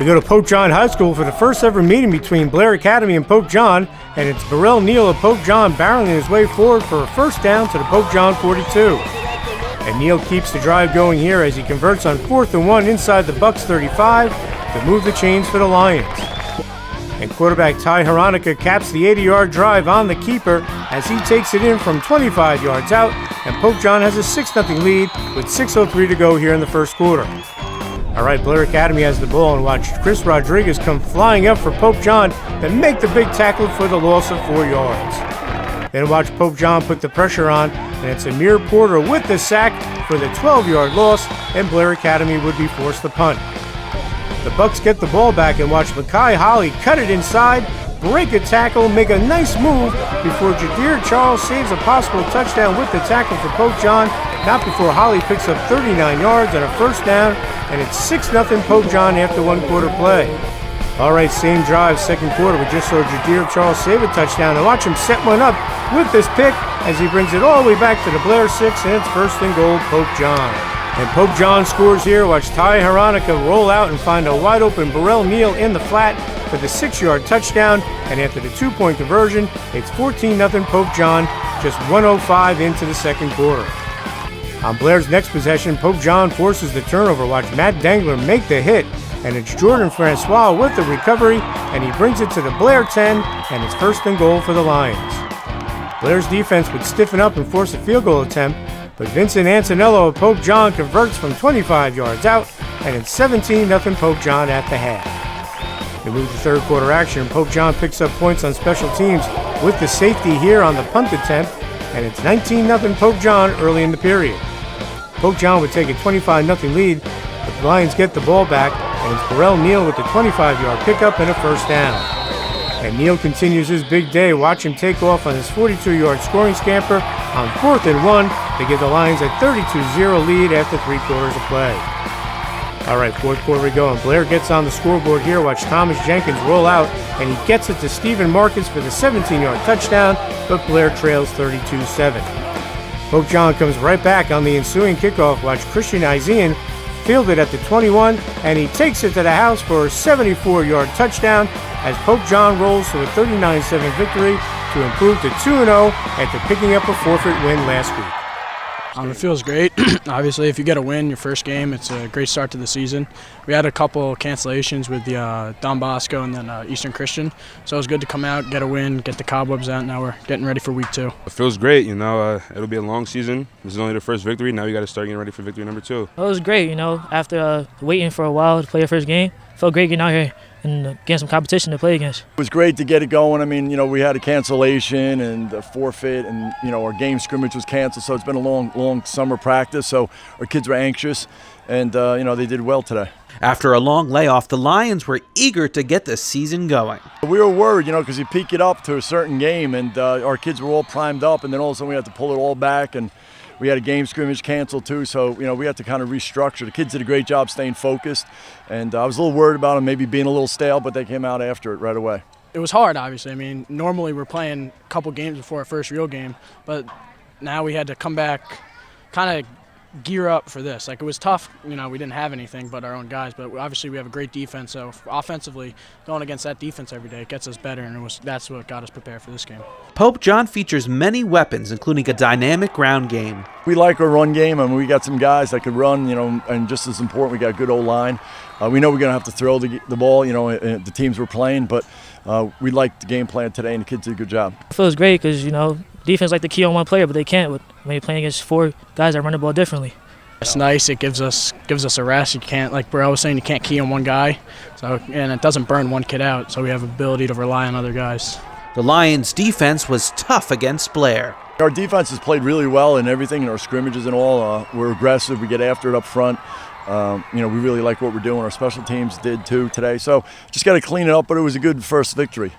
We go to Pope John High School for the first ever meeting between Blair Academy and Pope John, and it's Burrell Neal of Pope John barreling his way forward for a first down to the Pope John 42. And Neal keeps the drive going here as he converts on 4th and 1 inside the Bucks 35 to move the chains for the Lions. And quarterback Ty Hronika caps the 80-yard drive on the keeper as he takes it in from 25 yards out, and Pope John has a 6-0 lead with 6:03 to go here in the first quarter. All right, Blair Academy has the ball, and watch Chris Rodriguez come flying up for Pope John to make the big tackle for the loss of 4 yards. Then watch Pope John put the pressure on, and it's Amir Porter with the sack for the 12-yard loss, and Blair Academy would be forced to punt. The Bucks get the ball back, and watch Makai Holly cut it inside, break a tackle, make a nice move before Jadir Charles saves a possible touchdown with the tackle for Pope John, not before Holly picks up 39 yards and a first down, and it's 6-0 Pope John after 1 quarter play. All right, same drive, second quarter, we just saw Jadir Charles save a touchdown, and watch him set one up with this pick as he brings it all the way back to the Blair 6, and it's 1st and goal, Pope John. And Pope John scores here. Watch Ty Hronika roll out and find a wide open Burrell Neal in the flat for the 6-yard touchdown, and after the 2-point conversion, it's 14-0 Pope John, just 1:05 into the second quarter. On Blair's next possession, Pope John forces the turnover. Watch Matt Dangler make the hit, and it's Jordan Francois with the recovery, and he brings it to the Blair 10, and it's 1st and goal for the Lions. Blair's defense would stiffen up and force a field goal attempt, but Vincent Antonello of Pope John converts from 25 yards out, and it's 17-0 Pope John at the half. We move to third quarter action, and Pope John picks up points on special teams with the safety here on the punt attempt, and it's 19-0 Pope John early in the period. Pope John would take a 25-0 lead, but the Lions get the ball back, and it's Burrell Neal with the 25-yard pickup and a first down. And Neal continues his big day. Watch him take off on his 42-yard scoring scamper on 4th and 1 to give the Lions a 32-0 lead after 3 quarters of play. All right, fourth quarter we go, and Blair gets on the scoreboard here. Watch Thomas Jenkins roll out, and he gets it to Stephen Marcus for the 17-yard touchdown, but Blair trails 32-7. Pope John comes right back on the ensuing kickoff. Watch Christian Isian field it at the 21, and he takes it to the house for a 74-yard touchdown as Pope John rolls to a 39-7 victory to improve to 2-0 after picking up a forfeit win last week. It feels great. Obviously, if you get a win your first game, it's a great start to the season. We had a couple cancellations with the Don Bosco and then Eastern Christian, so it was good to come out, get a win, get the cobwebs out. Now we're getting ready for week 2. It feels great, it'll be a long season. This is only the first victory. Now we got to start getting ready for victory number 2. It was great, after waiting for a while to play your first game. It felt great getting out here and getting some competition to play against. It was great to get it going. We had a cancellation and a forfeit, and our game scrimmage was canceled, so it's been a long summer practice, so our kids were anxious, and they did well today. After a long layoff, the Lions were eager to get the season going. We were worried, because you peak it up to a certain game, and our kids were all primed up, and then all of a sudden we had to pull it all back, and we had a game scrimmage canceled too, so we had to kind of restructure. The kids did a great job staying focused, and I was a little worried about them maybe being a little stale, but they came out after it right away. It was hard, obviously. Normally we're playing a couple games before our first real game, but now we had to come back, kind of gear up for this. It was tough. We didn't have anything but our own guys, but obviously we have a great defense, so offensively, going against that defense every day, it gets us better, and that's what got us prepared for this game. Pope John features many weapons, including a dynamic ground game. We like our run game, we got some guys that could run, and just as important, we got a good O-line. We know we're going to have to throw the ball, the teams we're playing, but we liked the game plan today, and the kids did a good job. It feels great because, defense like to key on one player, but they can't when you're playing against 4 guys that run the ball differently. It's nice. It gives us a rest. You can't, like Burrell was saying, you can't key on one guy, and it doesn't burn one kid out, so we have ability to rely on other guys. The Lions' defense was tough against Blair. Our defense has played really well in everything, in our scrimmages and all. We're aggressive. We get after it up front. We really like what we're doing. Our special teams did too today. So just got to clean it up, but it was a good first victory.